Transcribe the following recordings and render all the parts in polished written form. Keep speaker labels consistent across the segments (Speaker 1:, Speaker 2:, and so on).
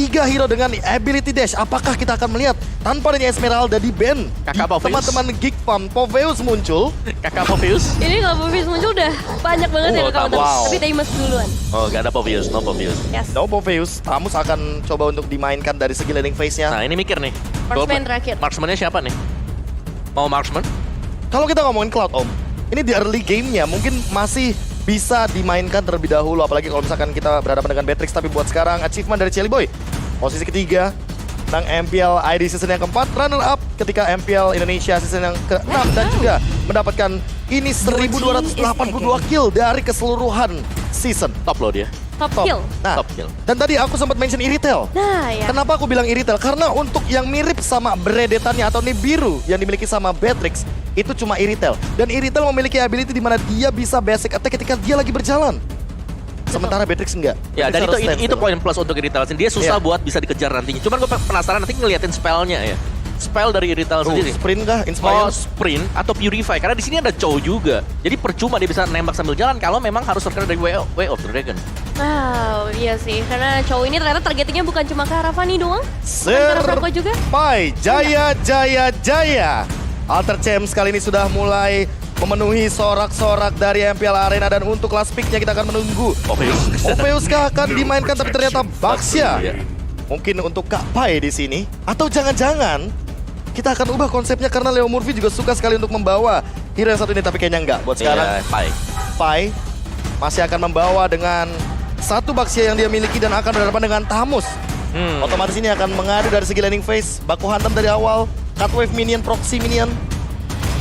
Speaker 1: 3 hero dengan ability dash. Apakah kita akan melihat tanpa adanya Esmeralda di band?
Speaker 2: Kakak Popheus.
Speaker 1: Teman-teman Geek Farm, Popheus muncul.
Speaker 2: Kakak Popheus.
Speaker 3: Ini kalau Popheus muncul udah banyak banget ya kakak.
Speaker 1: wow.
Speaker 3: Tapi Tamus duluan.
Speaker 2: Oh, gak ada Popheus, no Popheus.
Speaker 3: Yes.
Speaker 1: No Popheus, Tamus akan coba untuk dimainkan dari segi laning phase-nya.
Speaker 2: Nah, ini mikir nih.
Speaker 3: Marksman terakhir.
Speaker 2: Marksman-nya siapa nih? Mau marksman?
Speaker 1: Kalau kita ngomongin Cloud Om, ini di early game-nya mungkin masih bisa dimainkan terlebih dahulu. Apalagi kalau misalkan kita berhadapan dengan Beatrix. Tapi buat sekarang, achievement dari Chelly Boy. Posisi ketiga, menang MPL ID season yang keempat, runner up ketika MPL Indonesia season yang ke-6. Dan juga mendapatkan ini 1282 kill dari keseluruhan season.
Speaker 2: Top loh dia.
Speaker 3: Top
Speaker 1: Top.
Speaker 3: kill.
Speaker 1: Nah,
Speaker 2: Top kill.
Speaker 1: dan tadi aku sempat mention Iritel.
Speaker 3: Nah ya.
Speaker 1: Kenapa aku bilang Iritel? Karena untuk yang mirip sama Bredetannya atau Nibiru yang dimiliki sama Beatrix, itu cuma Iritel. Dan Iritel memiliki ability di mana dia bisa basic attack ketika dia lagi berjalan. Sementara Beatrix enggak.
Speaker 2: Ya, dan
Speaker 1: Beatrix harus
Speaker 2: itu
Speaker 1: standstill.
Speaker 2: poin plus untuk Irital. Dia susah
Speaker 1: Iya.
Speaker 2: buat bisa dikejar nantinya. Cuman gue penasaran nanti ngeliatin spellnya ya. Spell dari Irital sendiri.
Speaker 1: Sprint kah?
Speaker 2: Mau
Speaker 1: Inspire?
Speaker 2: sprint atau purify, karena di sini ada Chow juga. Jadi percuma dia bisa nembak sambil jalan kalau memang harus terkena dari Way of the Dragon.
Speaker 3: Wow, iya sih. Karena cowok ini ternyata targetingnya bukan cuma ke arah Fanny doang. Bukan ke arah Franco juga.
Speaker 1: Serpai Jaya. Alter Champs kali ini sudah mulai memenuhi sorak-sorak dari MPL Arena. Dan untuk last pick-nya kita akan menunggu. Opheus kah akan dimainkan tapi ternyata Baxia.
Speaker 2: Iya.
Speaker 1: Mungkin untuk Kak Pai di sini. Atau jangan-jangan kita akan ubah konsepnya karena Leo Murphy juga suka sekali untuk membawa hero yang satu ini. Tapi kayaknya enggak. Buat sekarang
Speaker 2: Iya, Pai.
Speaker 1: Pai masih akan membawa dengan satu Baxia yang dia miliki dan akan berhadapan dengan Tamus. Otomatis ini akan mengadu dari segi laning phase. Baku hantam dari awal, cut wave minion, proxy minion.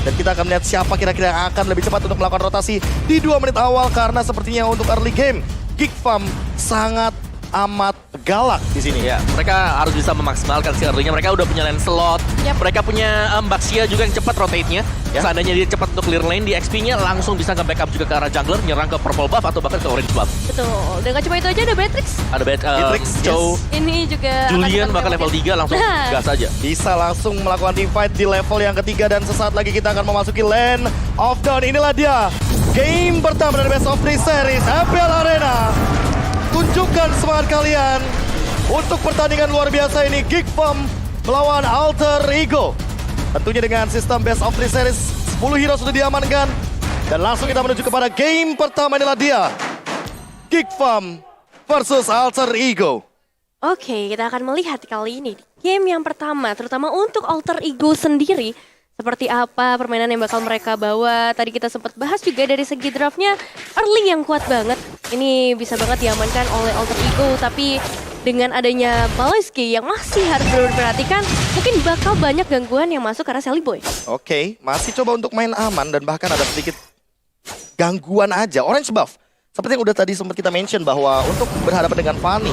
Speaker 1: Dan kita akan melihat siapa kira-kira yang akan lebih cepat untuk melakukan rotasi di 2 menit awal. Karena sepertinya untuk early game, Geek Farm sangat amat galak di sini.
Speaker 2: Ya, mereka harus bisa memaksimalkan si early-nya. Mereka udah punya lane slot.
Speaker 3: Yap.
Speaker 2: Mereka punya Baxia juga yang cepat rotate-nya.
Speaker 1: Ya.
Speaker 2: Seandainya dia cepat untuk clear lane, di XP-nya langsung bisa nge-backup juga ke arah jungler, nyerang ke purple buff atau bahkan ke orange buff.
Speaker 3: Betul. Dan gak cuma itu aja ada Beatrix.
Speaker 2: Ada
Speaker 1: Beatrix,
Speaker 2: Chow,
Speaker 3: Ini juga
Speaker 2: Julian
Speaker 3: akan
Speaker 2: bahkan level 3 langsung
Speaker 3: Nah.
Speaker 2: gas aja.
Speaker 1: Bisa langsung melakukan teamfight di level yang ketiga. Dan sesaat lagi kita akan memasuki Land of Dawn. Inilah dia game pertama dari Best of 3 Series MPL Arena. Tunjukkan semangat kalian untuk pertandingan luar biasa ini. Geek Farm melawan Alter Ego. Tentunya dengan sistem Best of 3 Series, 10 hero sudah diamankan. Dan langsung kita menuju kepada game pertama. Inilah dia Geek Farm versus Alter Ego.
Speaker 3: Oke, kita akan melihat kali ini game yang pertama, terutama untuk Alter Ego sendiri. Seperti apa permainan yang bakal mereka bawa. Tadi kita sempat bahas juga dari segi draftnya, early yang kuat banget. Ini bisa banget diamankan oleh Alter Ego, tapi dengan adanya Baloyski yang masih harus diperhatikan, mungkin bakal banyak gangguan yang masuk ke arah Shelly Boy.
Speaker 1: Oke, masih coba untuk main aman dan bahkan ada sedikit gangguan aja. Orange buff, seperti yang udah tadi sempat kita mention bahwa untuk berhadapan dengan Fanny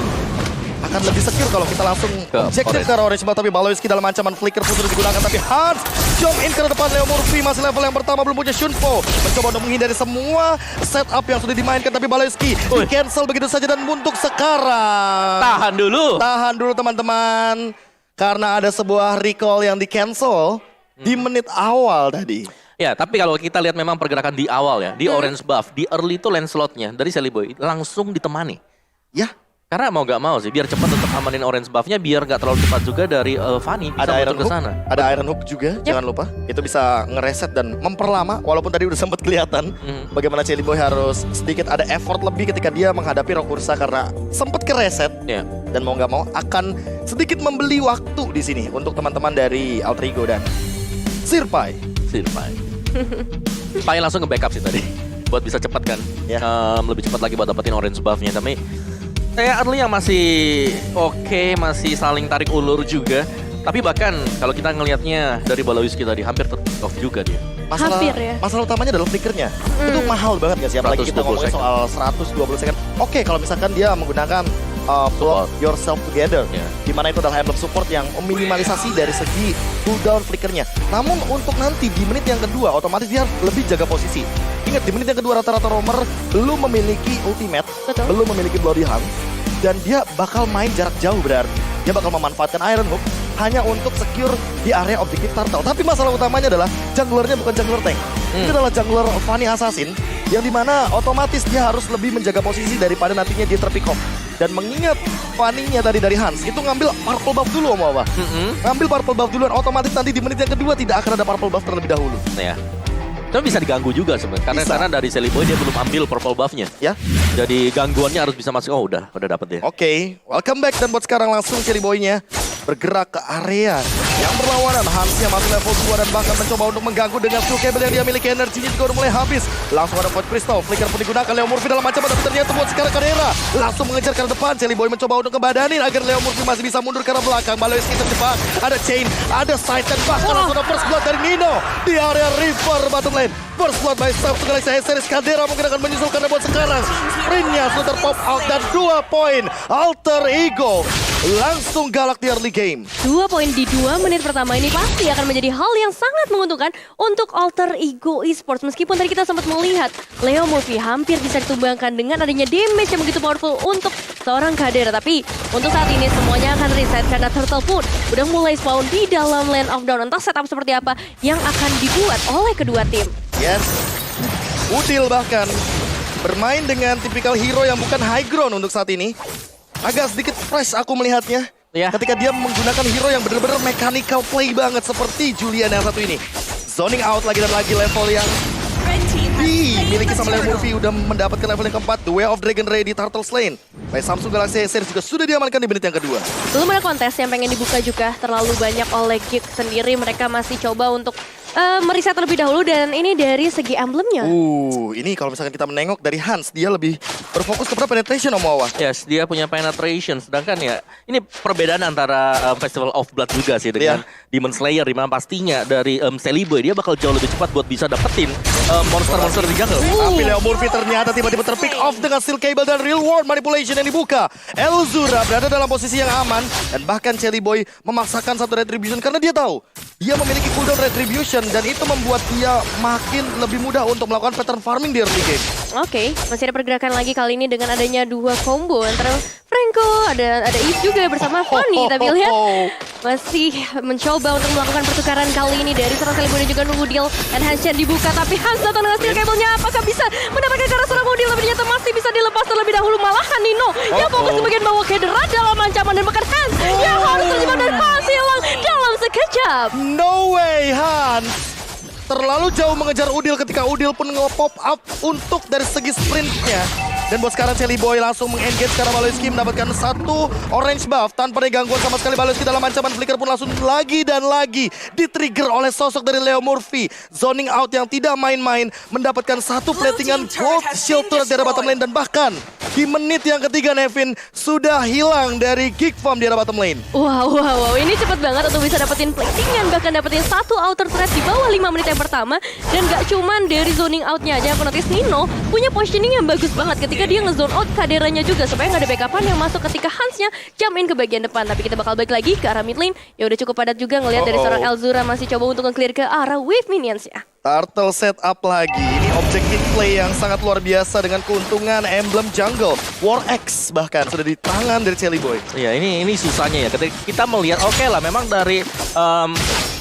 Speaker 1: akan lebih secure kalau kita langsung objektif ke arah orange buff. Tapi Baloyski dalam ancaman flicker pun sudah digunakan. Tapi Hans jump in ke depan. Leo Murphy masih level yang pertama, belum punya Shunpo. Mencoba untuk menghindari semua setup yang sudah dimainkan. Tapi Baloyski di cancel begitu saja. Dan untuk sekarang
Speaker 2: Tahan dulu
Speaker 1: teman-teman, karena ada sebuah recall yang di cancel di menit awal tadi.
Speaker 2: Ya, tapi kalau kita lihat memang pergerakan di awal ya, di orange buff, di early itu lane slotnya dari Shelly Boy langsung ditemani.
Speaker 1: Ya,
Speaker 2: Karena mau gak mau sih, biar cepat tetap amanin orange buff-nya, biar gak terlalu cepat juga dari Fanny bisa
Speaker 1: ada Iron
Speaker 2: muncul ke
Speaker 1: Hook,
Speaker 2: sana.
Speaker 1: ada Iron Hook juga, jangan lupa. Itu bisa ngereset dan memperlama, walaupun tadi udah sempat kelihatan bagaimana Chelly Boy harus sedikit ada effort lebih ketika dia menghadapi Rock Ursa karena sempat kereset.
Speaker 2: Ya.
Speaker 1: Dan mau nggak mau akan sedikit membeli waktu di sini untuk teman-teman dari Alter Ego dan Sirpai.
Speaker 2: Pai langsung nge-backup sih tadi, buat bisa cepat kan,
Speaker 1: Ya.
Speaker 2: lebih cepat lagi buat dapetin orange buff-nya. Tapi saya early yang masih oke, masih saling tarik ulur juga. Tapi bahkan kalau kita ngelihatnya dari Baloyski tadi, hampir pick off juga dia.
Speaker 3: Hampir ya.
Speaker 1: Masalah utamanya adalah flickernya. Itu mahal banget gak sih? Apalagi kita
Speaker 2: 120
Speaker 1: ngomongin
Speaker 2: second.
Speaker 1: soal 120 second. Oke, kalau misalkan dia menggunakan Block Yourself Together,
Speaker 2: Ya.
Speaker 1: dimana itu adalah emblem support yang meminimalisasi dari segi cooldown flickernya. Namun untuk nanti di menit yang kedua, otomatis dia lebih jaga posisi. Ingat, di menit yang kedua rata-rata roamer belum memiliki ultimate,
Speaker 3: Betul.
Speaker 1: belum memiliki Bloody Hunt, dan dia bakal main jarak jauh berarti. Dia bakal memanfaatkan Iron Hook hanya untuk secure di area objektif turtle. Tapi masalah utamanya adalah junglernya bukan jungler tank. Itu adalah jungler Fanny Assassin, yang dimana otomatis dia harus lebih menjaga posisi daripada nantinya dia terpick off. Dan mengingat funny-nya tadi dari Hans, itu ngambil purple buff dulu Om Wawa. Ngambil purple buff duluan, otomatis nanti di menit yang kedua tidak akan ada purple buff terlebih dahulu.
Speaker 2: Ya. Tapi bisa diganggu juga sebenarnya. Karena dari Sally Boy dia belum ambil purple buff-nya.
Speaker 1: Ya.
Speaker 2: Jadi gangguannya harus bisa masuk. Oh udah dapet dia.
Speaker 1: Oke, welcome back. Dan buat sekarang langsung Sally Boy-nya bergerak ke area yang berlawanan. Hans-nya masuk level 2 dan bahkan mencoba untuk mengganggu dengan skill cable yang dia miliki. Energinya juga udah mulai habis. Langsung ada Void Crystal, flicker pun digunakan. Leo Murphy dalam ancaman, tapi ternyata buat sekarang Kadera langsung mengejar ke depan. Sally Boy mencoba untuk ngebadanin agar Leo Murphy masih bisa mundur ke arah belakang. Baloyski terjebak, ada chain, ada side, dan bahkan langsung ada first blood dari Nino di area River bottom lane. First blood by South Galaxy series. Kadera mungkin akan menyusul karena buat sekarang sprintnya sudah terpop out dan 2 poin. Alter Ego langsung galak di early game.
Speaker 3: 2 poin di 2 menit pertama ini pasti akan menjadi hal yang sangat menguntungkan untuk Alter Ego Esports. Meskipun tadi kita sempat melihat Leo Murphy hampir bisa ditumbangkan dengan adanya damage yang begitu powerful untuk seorang Kadera. Tapi untuk saat ini semuanya akan reset karena Turtle pun udah mulai spawn di dalam Land of Dawn. Entah setup seperti apa yang akan dibuat oleh kedua tim.
Speaker 1: Yes, Udil bahkan bermain dengan tipikal hero yang bukan high ground untuk saat ini. Agak sedikit fresh aku melihatnya.
Speaker 2: Ya.
Speaker 1: Ketika dia menggunakan hero yang benar-benar mechanical play banget seperti Julian yang satu ini. Zoning out lagi dan lagi level yang dimiliki sama Leo Murphy udah mendapatkan level yang keempat. The Way of Dragon Ray di Turtle Lane. By Samsung Galaxy series juga sudah diamankan di menit yang kedua.
Speaker 3: Belum ada kontes yang pengen dibuka juga terlalu banyak oleh Geek sendiri. Mereka masih coba untuk meriset terlebih dahulu dan ini dari segi emblemnya.
Speaker 1: Ini kalau misalkan kita menengok dari Hans, dia lebih berfokus kepada penetration Om Wawa.
Speaker 2: Yes, dia punya penetration. Sedangkan ya, ini perbedaan antara Festival of Blood juga sih dengan Demon Slayer. Dimana pastinya dari Sally Boy, dia bakal jauh lebih cepat buat bisa dapetin monster-monster di jungle.
Speaker 1: Tapi Leo Murphy ternyata tiba-tiba terpick off dengan steel cable dan real world manipulation yang dibuka. Elzura berada dalam posisi yang aman. Dan bahkan Sally Boy memaksakan satu retribution karena dia tahu dia memiliki cooldown retribution. Dan itu membuat dia makin lebih mudah untuk melakukan pattern farming di early game.
Speaker 3: Oke, masih ada pergerakan lagi kali ini dengan adanya 2 combo antara Franco, ada Eve juga bersama Fanny. Tapi lihat masih mencoba untuk melakukan pertukaran kali ini dari seorang Sally Boy dan juga Udil. Dan Hanshan dibuka, tapi Hans datang dengan steel cable-nya. Apakah bisa mendapatkan ke arah seorang Udil? Tapi ternyata masih bisa dilepas terlebih dahulu. Malahan Nino yang fokus ke bagian bawah Kadera dalam ancaman. Dan bahkan Hans yang harus terjebak dan Hans hilang dalam sekejap.
Speaker 1: No way Hans. Terlalu jauh mengejar Udil ketika Udil pun nge-pop up untuk dari segi sprintnya. Dan buat sekarang Sally Boy langsung meng-engage karena Baloyski mendapatkan satu orange buff tanpa ada gangguan sama sekali. Baloyski dalam ancaman, flicker pun langsung lagi dan lagi di-trigger oleh sosok dari Leo Murphy. Zoning out yang tidak main-main, mendapatkan satu platingan gold shield turret dari bottom lane. Dan bahkan di menit yang ketiga Nevin sudah hilang dari Geek Farm di arah bottom lane.
Speaker 3: Wow, ini cepet banget untuk bisa dapetin platingan, bahkan dapetin satu outer threat di bawah 5 menit yang pertama. Dan gak cuman dari zoning outnya aja, aku notice Nino punya positioning yang bagus banget ketika dia nge-zone out Kaderanya juga supaya gak ada backupan yang masuk ketika Hansnya jump in ke bagian depan. Tapi kita bakal balik lagi ke arah mid lane. Ya udah cukup padat juga ngelihat dari seorang Elzura masih coba untuk nge-clear ke arah wave minions ya.
Speaker 1: Turtle setup lagi. Ini objective play yang sangat luar biasa dengan keuntungan emblem jungle. War X bahkan sudah di tangan dari Sally Boy.
Speaker 2: Iya, ini susahnya ya. Ketika kita melihat oke lah memang dari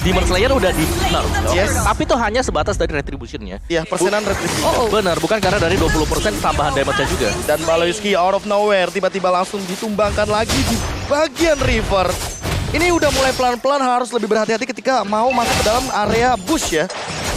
Speaker 2: Demon Slayer udah di nerf.
Speaker 1: Yes.
Speaker 2: Tapi itu hanya sebatas dari retribution-nya.
Speaker 1: Iya, persenan retribution.
Speaker 2: Benar, bukan karena dari 20% tambahan damage-nya juga.
Speaker 1: Dan Baloyski out of nowhere tiba-tiba langsung ditumbangkan lagi di bagian river. Ini udah mulai pelan-pelan harus lebih berhati-hati ketika mau masuk ke dalam area bush ya.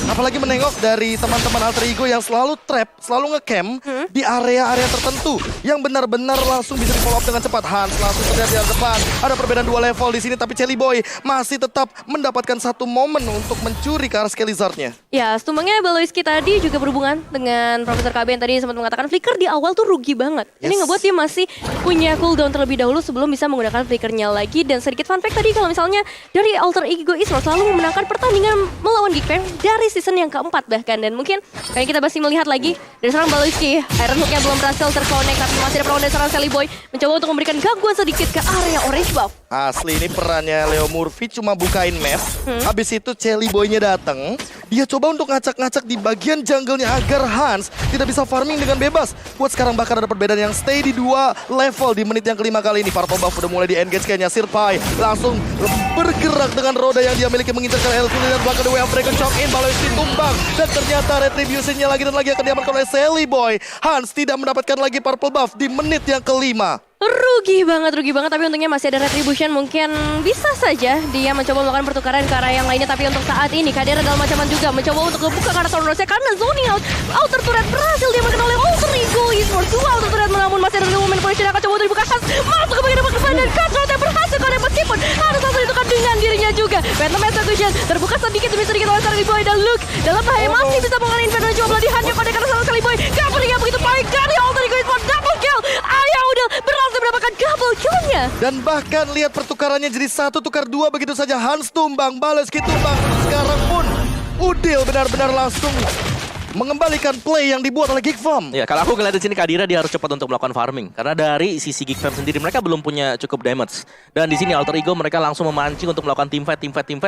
Speaker 1: Apalagi menengok dari teman-teman Alter Ego yang selalu trap, selalu nge-camp di area-area tertentu yang benar-benar langsung bisa di-follow up dengan cepat. Hans langsung terlihat di depan. Ada perbedaan 2 level di sini, tapi Sally Boy masih tetap mendapatkan satu momen untuk mencuri ke arah Skelizard-nya.
Speaker 3: Ya, tumbangnya Baloyski tadi juga berhubungan dengan Profesor KB yang tadi sempat mengatakan flicker di awal tuh rugi banget.
Speaker 1: Yes.
Speaker 3: Ini ngebuat dia masih punya cooldown terlebih dahulu sebelum bisa menggunakan flickernya lagi. Dan sedikit fun fact tadi kalau misalnya dari Alter Ego Esports selalu memenangkan pertandingan melawan Geek Farm dari season yang keempat bahkan. Dan mungkin kayak kita masih melihat lagi dari seorang Baloyski, Iron Hook-nya belum berhasil terconnect, tapi masih ada peluang dari seorang Sally Boy mencoba untuk memberikan gangguan sedikit ke area orange buff.
Speaker 1: Asli ini perannya Leo Murphy cuma bukain map. Habis itu Sally Boy-nya datang. Dia coba untuk ngacak-ngacak di bagian jungle-nya agar Hans tidak bisa farming dengan bebas. Buat sekarang bahkan ada perbedaan yang stay di 2 level di menit yang kelima kali ini. Purple buff udah mulai di-engage kayaknya. Sirpai langsung bergerak dengan roda yang dia miliki mengincarkan Elzuri dan bahkan The Way of Dragon Shock in. Baloyski tumbang dan ternyata retribution-nya lagi dan lagi akan diamankan oleh Sally Boy. Hans tidak mendapatkan lagi purple buff di menit yang kelima.
Speaker 3: Rugi banget. Tapi untungnya masih ada Retribution. Mungkin bisa saja dia mencoba melakukan pertukaran ke arah yang lainnya. Tapi untuk saat ini Kadera dalam ancaman juga mencoba untuk membuka ke arah Thornrose karena zoning out. Outer turret berhasil dia mengenal oleh Alter Ego Esports. Dua outer turret namun masih ada woman position yang akan coba untuk dibuka khas. Masuk ke bagian depan dan Cutthroat yang berhasil karena meskipun harus langsung ditekan dengan dirinya juga. Phantom Execution terbuka sedikit demi sedikit oleh Charlie Boy dan Luke. Dalam bahaya masih bisa mengalami Inferno coba belah dihancur pada karena sama sekali Boy. Covernya begitu baik dari Alter Ego Esports. Double kill. Ayah udah berhasil mendapatkan double kill-nya.
Speaker 1: Dan bahkan lihat pertukarannya jadi 1 tukar 2 begitu saja. Hans tumbang, Baloyski tumbang. Sekarang pun Udil benar-benar langsung mengembalikan play yang dibuat oleh Geekfam.
Speaker 2: Ya, kalau aku ngeliat di sini Kadira dia harus cepat untuk melakukan farming karena dari sisi Geekfam sendiri mereka belum punya cukup damage. Dan di sini Alter Ego mereka langsung memancing untuk melakukan teamfight.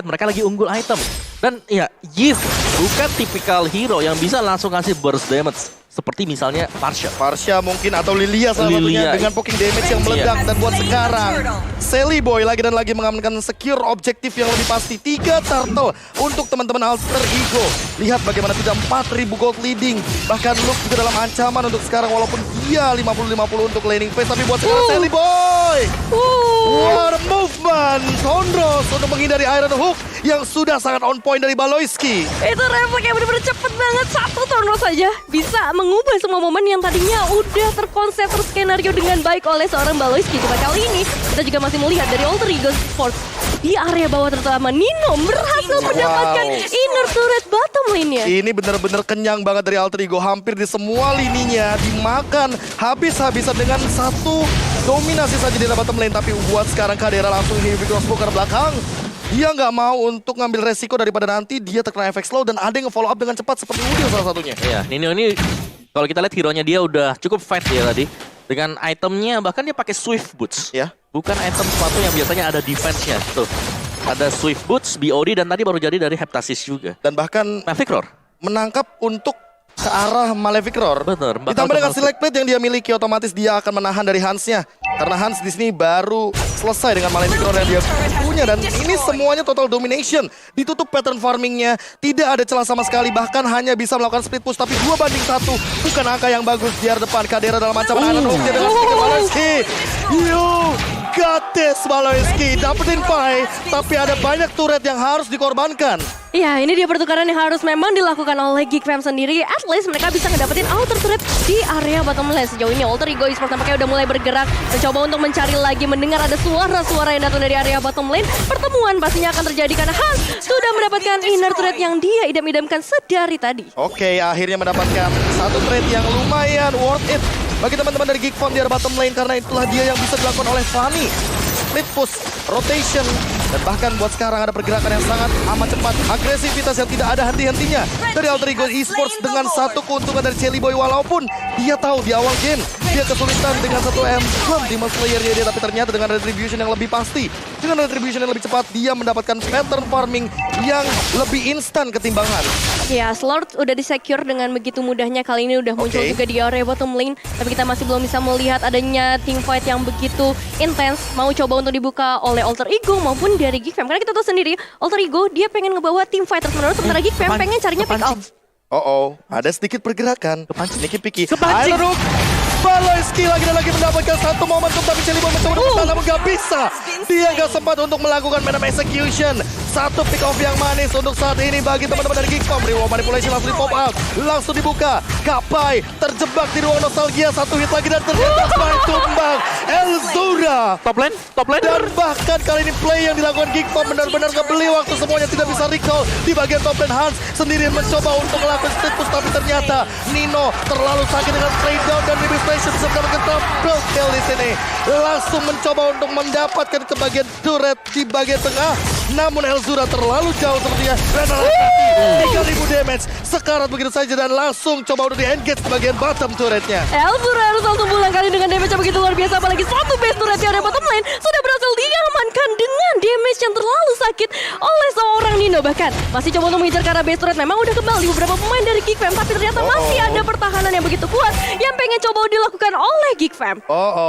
Speaker 2: Mereka lagi unggul item. Dan ya, Yves bukan tipikal hero yang bisa langsung kasih burst damage seperti misalnya
Speaker 1: Farsha mungkin atau Lilia salah satunya
Speaker 2: Lilia.
Speaker 1: dengan poking damage yang meledak. Dan buat sekarang Sally Boy lagi dan lagi mengamankan secure objektif yang lebih pasti. 3 turtle untuk teman-teman Alter Ego. Lihat bagaimana tidak 4.000 gold leading. Bahkan Luke juga dalam ancaman untuk sekarang walaupun dia 50-50 untuk laning phase. Tapi buat sekarang Sally Boy, what a movement. Thornrose untuk menghindari Iron Hook yang sudah sangat on point dari Baloyski.
Speaker 3: Itu refleks yang benar-benar cepet banget. Satu Thornrose saja bisa mengubah semua momen yang tadinya udah terkonsep terskenario dengan baik oleh seorang Baloyski. Cuma kali ini kita juga masih melihat dari Alter Ego Sports di area bawah terutama Nino berhasil mendapatkan inner turret bottom lane-nya.
Speaker 1: Ini benar-benar kenyang banget dari Alter Ego. Hampir di semua lininya dimakan habis-habisan dengan satu dominasi saja di bottom lane. Tapi buat sekarang Kadera langsung heavy crossbow ke belakang. Dia nggak mau untuk ngambil resiko daripada nanti dia terkena efek slow dan ada yang follow up dengan cepat seperti Udil salah satunya.
Speaker 2: Iya, Nino ini kalau kita lihat hero-nya dia udah cukup fight ya tadi. Dengan itemnya bahkan dia pakai Swift Boots.
Speaker 1: Ya.
Speaker 2: Bukan item sepatu yang biasanya ada defense-nya. Tuh. Ada Swift Boots, BOD dan tadi baru jadi dari Heptasis juga.
Speaker 1: Dan bahkan
Speaker 2: Maverick Roar.
Speaker 1: menangkap untuk ke arah Malefic Roar.
Speaker 2: Benar.
Speaker 1: Ditambah dengan select plate yang dia miliki, otomatis dia akan menahan dari Hansnya. Karena Hans di sini baru selesai dengan Malefic Roar yang dia punya. Dan ini semuanya total domination. Ditutup pattern farmingnya. Tidak ada celah sama sekali. Bahkan hanya bisa melakukan split push. Tapi 2-1. Bukan angka yang bagus di area depan. Kadera dalam ancaman Iron Hook dengan sticker Baloyski. You got this Baloyski. Dapetin pie. Tapi ada banyak turret yang harus dikorbankan.
Speaker 3: Ya, ini dia pertukaran yang harus memang dilakukan oleh Geekfam sendiri. At least mereka bisa ngedapetin outer turret di area bottom lane. Sejauh ini Alter Ego Esports tampaknya udah mulai bergerak. Mencoba untuk mencari lagi, mendengar ada suara-suara yang datang dari area bottom lane. Pertemuan pastinya akan terjadi karena Hans sudah mendapatkan inner turret yang dia idam-idamkan sedari tadi.
Speaker 1: Oke, akhirnya mendapatkan satu trade yang lumayan worth it bagi teman-teman dari Geekfam di area bottom lane. Karena itulah dia yang bisa dilakukan oleh Fanny. Split push, rotation, dan bahkan buat sekarang ada pergerakan yang sangat amat cepat. Agresivitas yang tidak ada henti-hentinya dari Alter Ego Esports dengan satu keuntungan dari Shelly Boy. Walaupun dia tahu di awal game dia kesulitan dengan satu emblem Demon Slayer-nya dia. Tapi ternyata dengan retribution yang lebih pasti, dengan retribution yang lebih cepat, dia mendapatkan pattern farming yang lebih instan ketimbang Hans.
Speaker 3: Ya, Slord udah di-secure dengan begitu mudahnya. Kali ini udah muncul juga di area bottom lane. Tapi kita masih belum bisa melihat adanya teamfight yang begitu intens. Mau coba untuk dibuka oleh Alter Ego maupun dari Geekfam. Karena kita tahu sendiri, Alter Ego dia pengen ngebawa teamfight terus-menerus. Sementara Geekfam pengen carinya pick off.
Speaker 1: Ada sedikit pergerakan. Niki Piki.
Speaker 2: Kepancing.
Speaker 1: Iron Hook. Baloyski lagi dan lagi mendapatkan satu momentum. Tapi Shelly Boy mencoba untuk bertahan namun gak bisa. Dia gak sempat untuk melakukan Venom Execution. Satu pick off yang manis untuk saat ini bagi teman-teman dari Geekfam. Real Manipulation langsung di pop out. Langsung dibuka. Kapai terjebak di ruang nostalgia. Satu hit lagi dan ternyata Pai tumbang. Elzura.
Speaker 2: Top lane.
Speaker 1: Dan bahkan kali ini play yang dilakukan Geekfam benar-benar ngebeli waktu, semuanya tidak bisa recall. Di bagian top lane Hans sendiri mencoba untuk melakukan split push. Tapi ternyata Nino terlalu sakit dengan play down dan Ribis bisa mendapatkan double kill di sini. Langsung mencoba untuk mendapatkan ke bagian turret di bagian tengah. Namun Elzura terlalu jauh sepertinya. Dan 3000 damage. Sekarat begitu saja dan langsung coba untuk di-engage di bagian bottom turretnya.
Speaker 3: Elzura harus langsung pulang kali dengan damage yang begitu luar biasa. Apalagi satu base turret di area bottom lane sudah berhasil diamankan dengan damage yang terlalu sakit oleh seorang Nino. Nino bahkan masih coba untuk mengejar ke arah base turret. Memang udah kembali beberapa pemain dari Geek Fam, tapi ternyata masih ada pertahanan yang begitu kuat yang pengen coba dilakukan oleh Geek Fam.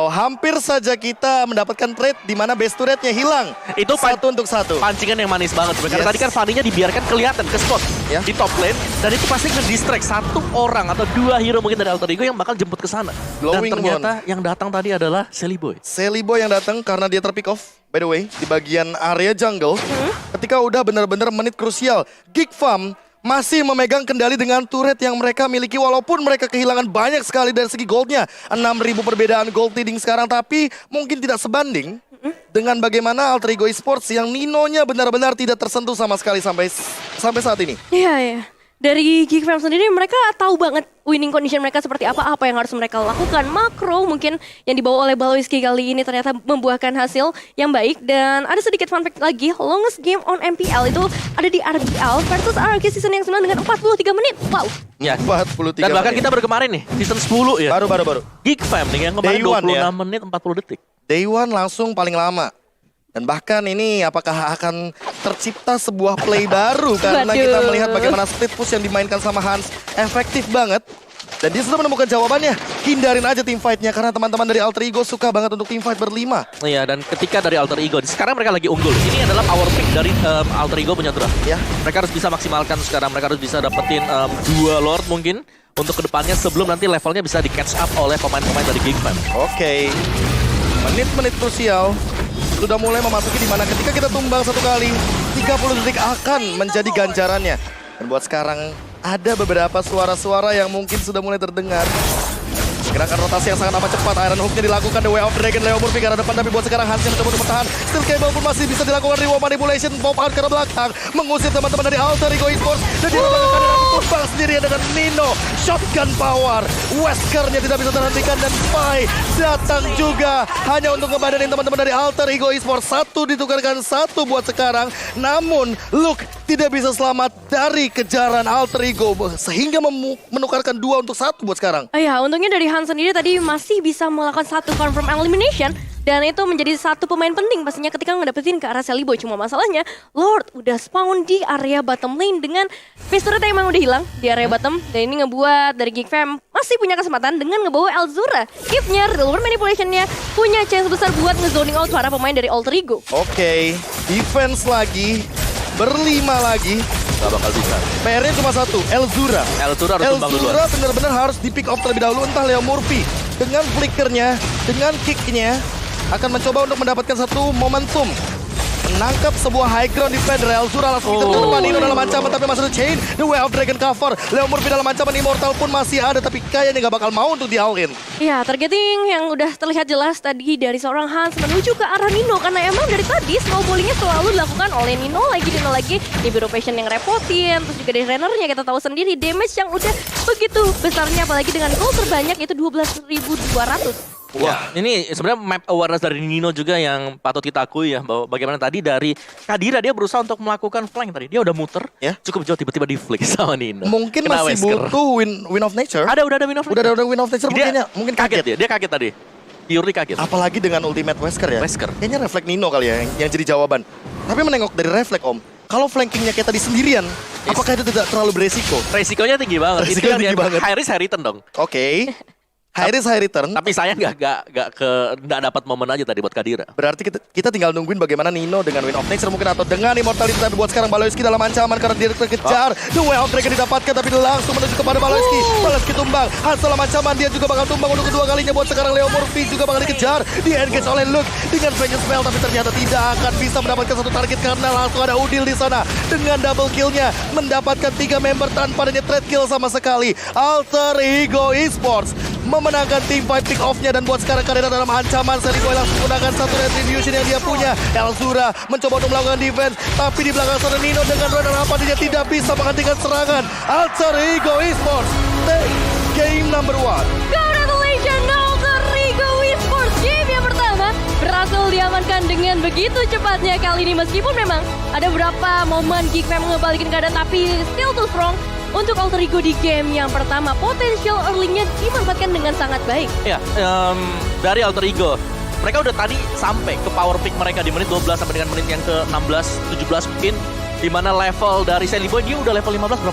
Speaker 1: Hampir saja kita mendapatkan trade di mana base turretnya hilang.
Speaker 2: Itu
Speaker 1: 1-1.
Speaker 2: Pancingan yang manis banget. Karena tadi kan Fanny-nya dibiarkan kelihatan ke spot di top lane. Dan itu pasti nge-distract satu orang atau dua hero mungkin dari Alter Ego yang bakal jemput ke sana. Dan
Speaker 1: Glowing
Speaker 2: ternyata yang datang tadi adalah Sally Boy.
Speaker 1: Sally Boy yang datang karena dia terpick off, by the way, di bagian area jungle. Ketika udah benar-benar menit krusial, Geek Fam masih memegang kendali dengan turret yang mereka miliki walaupun mereka kehilangan banyak sekali dari segi goldnya. 6.000 perbedaan gold leading sekarang, tapi mungkin tidak sebanding dengan bagaimana Alter Ego Esports yang Ninonya benar-benar tidak tersentuh sama sekali sampai saat ini.
Speaker 3: Iya, iya. Dari Geek Fam sendiri mereka tahu banget winning condition mereka seperti apa yang harus mereka lakukan. Makro mungkin yang dibawa oleh Baloiski kali ini ternyata membuahkan hasil yang baik. Dan ada sedikit fun fact lagi, longest game on MPL itu ada di RBL versus RRQ season yang 9 dengan 43 menit. Wow.
Speaker 2: Ya.
Speaker 1: 43
Speaker 2: Dan bahkan
Speaker 1: menit.
Speaker 2: kita baru kemarin nih, season 10 ya.
Speaker 1: Baru.
Speaker 2: Geek Fam nih yang kemarin
Speaker 1: Day one
Speaker 2: 26
Speaker 1: ya.
Speaker 2: menit 40 detik.
Speaker 1: Day One langsung paling lama. Dan bahkan ini apakah akan tercipta sebuah play baru karena
Speaker 3: Waduh.
Speaker 1: kita melihat bagaimana split push yang dimainkan sama Hans efektif banget. Dan dia sudah menemukan jawabannya. Hindarin aja team fight-nya karena teman-teman dari Alter Ego suka banget untuk team fight berlima.
Speaker 2: Iya, dan ketika dari Alter Ego, sekarang mereka lagi unggul. Ini adalah power pick dari Alter Ego punya draft.
Speaker 1: Ya.
Speaker 2: Mereka harus bisa maksimalkan sekarang. Mereka harus bisa dapetin 2 Lord mungkin untuk kedepannya sebelum nanti levelnya bisa di catch up oleh pemain-pemain dari Geek Fam.
Speaker 1: Oke. Menit-menit krusial sudah mulai memasuki di mana ketika kita tumbang satu kali 30 detik akan menjadi ganjarannya. Dan buat sekarang ada beberapa suara-suara yang mungkin sudah mulai terdengar. Gerakan rotasi yang sangat amat cepat, Iron Hook-nya dilakukan, The Way of Dragon, Leo Murphy ke arah depan, tapi buat sekarang Hans yang mencoba untuk bertahan. Steel Cable pun masih bisa dilakukan, Reward Manipulation, pop out ke arah belakang, mengusir teman-teman dari Alter Ego Esports, dan dia membanggakan dengan tumbang sendirian dengan Nino, shotgun power, Wesker-nya tidak bisa terhentikan, dan Pai datang juga, hanya untuk ngebadanin teman-teman dari Alter Ego Esports, 1 ditukarkan 1 buat sekarang, namun Luke tidak bisa selamat dari kejaran Alter Ego, sehingga menukarkan 2 untuk 1 buat sekarang.
Speaker 3: Ya, untungnya dari Hans sendiri tadi masih bisa melakukan 1 confirm elimination. Dan itu menjadi satu pemain penting pastinya ketika ngedapetin ke arah Sally Boy. Cuma masalahnya Lord udah spawn di area bottom lane dengan base turret yang emang udah hilang di area bottom. Dan ini ngebuat dari Geek Fam masih punya kesempatan dengan ngebawa Elzura. If-nya, Real World Manipulation-nya punya chance besar buat ngezoning out para pemain dari Alter Ego.
Speaker 1: Oke, defense lagi, berlima lagi.
Speaker 2: Gak bakal bisa.
Speaker 1: PR-nya cuma 1, Elzura.
Speaker 2: Elzura harus tumbang duluan.
Speaker 1: Elzura benar-benar harus di pick off terlebih dahulu, entah Leo Murphy. Dengan flickernya, dengan kicknya, akan mencoba untuk mendapatkan satu momentum. Menangkap sebuah high ground di Federal. Elzura langsung diterima Nino dalam ancaman, tapi masih ada chain. The Way of Dragon cover. Leo Murphy dalam ancaman, Immortal pun masih ada, tapi kayaknya nggak bakal mau untuk di-all-in.
Speaker 3: Ya, targeting yang udah terlihat jelas tadi dari seorang Hans menuju ke arah Nino. Karena emang dari tadi snowballingnya selalu dilakukan oleh Nino lagi. Hero Passion yang repotin. Terus juga dari Rennernya kita tahu sendiri damage yang udah begitu besarnya. Apalagi dengan goal terbanyak itu 12.200.
Speaker 2: Wah, ini sebenarnya map awareness dari Nino juga yang patut kita akui ya, bahwa bagaimana tadi dari Kadira dia berusaha untuk melakukan flank tadi. Dia udah muter, cukup jauh tiba-tiba di flick sama Nino.
Speaker 1: Mungkin
Speaker 2: Kena
Speaker 1: masih
Speaker 2: Wesker.
Speaker 1: butuh win of nature.
Speaker 2: Udah ada win of
Speaker 1: Udah ada win of nature, mungkin kaget.
Speaker 2: Dia kaget tadi. Purely kaget.
Speaker 1: Apalagi dengan ultimate Wesker ya.
Speaker 2: Wesker.
Speaker 1: Kayaknya refleks Nino kali ya yang jadi jawaban. Tapi menengok dari refleks Om. Kalau flankingnya kayak tadi sendirian, apakah itu tidak terlalu beresiko?
Speaker 2: Resikonya tinggi banget.
Speaker 1: Resikonya tinggi banget.
Speaker 2: High risk, high return dong.
Speaker 1: Oke. High risk, high return.
Speaker 2: Tapi saya nggak dapat momen aja tadi buat Kadira.
Speaker 1: Berarti kita tinggal nungguin bagaimana Nino dengan Win of Nature mungkin atau dengan Immortality. Tapi buat sekarang Baloiski dalam ancaman karena dia terkejar. The Way of Dragon didapatkan tapi langsung menuju kepada Baloiski. Baloiski tumbang. Hans dalam ancaman, dia juga bakal tumbang untuk kedua kalinya. Buat sekarang Leo Murphy juga bakal dikejar. Dia engage oleh Luke dengan Vengeance Spell, tapi ternyata tidak akan bisa mendapatkan satu target karena langsung ada Udil di sana dengan double killnya mendapatkan 3 member tanpa adanya trade kill sama sekali. Alter Ego Esports memenangkan team fight pick off-nya dan buat sekarang Kadira dalam ancaman. Sally Boy langsung menggunakan satu retribution yang dia punya. Elzura mencoba untuk melakukan defense, tapi di belakang sana Nino dengan runner apa dia tidak bisa menghentikan serangan. Alter Ego Esports take game number 1.
Speaker 3: Congratulations Alter Ego Esports. Game yang pertama berhasil diamankan dengan begitu cepatnya kali ini. Meskipun memang ada beberapa momen Geek Fam ngebalikin keadaan, tapi still too strong. Untuk Alter Ego di game yang pertama, potensial early-nya dimanfaatkan dengan sangat baik.
Speaker 2: Ya, dari Alter Ego, mereka udah tadi sampai ke power pick mereka di menit 12 sampai dengan menit yang ke-16, 17 mungkin. Dimana level dari Sally Boy dia udah level 15 berapa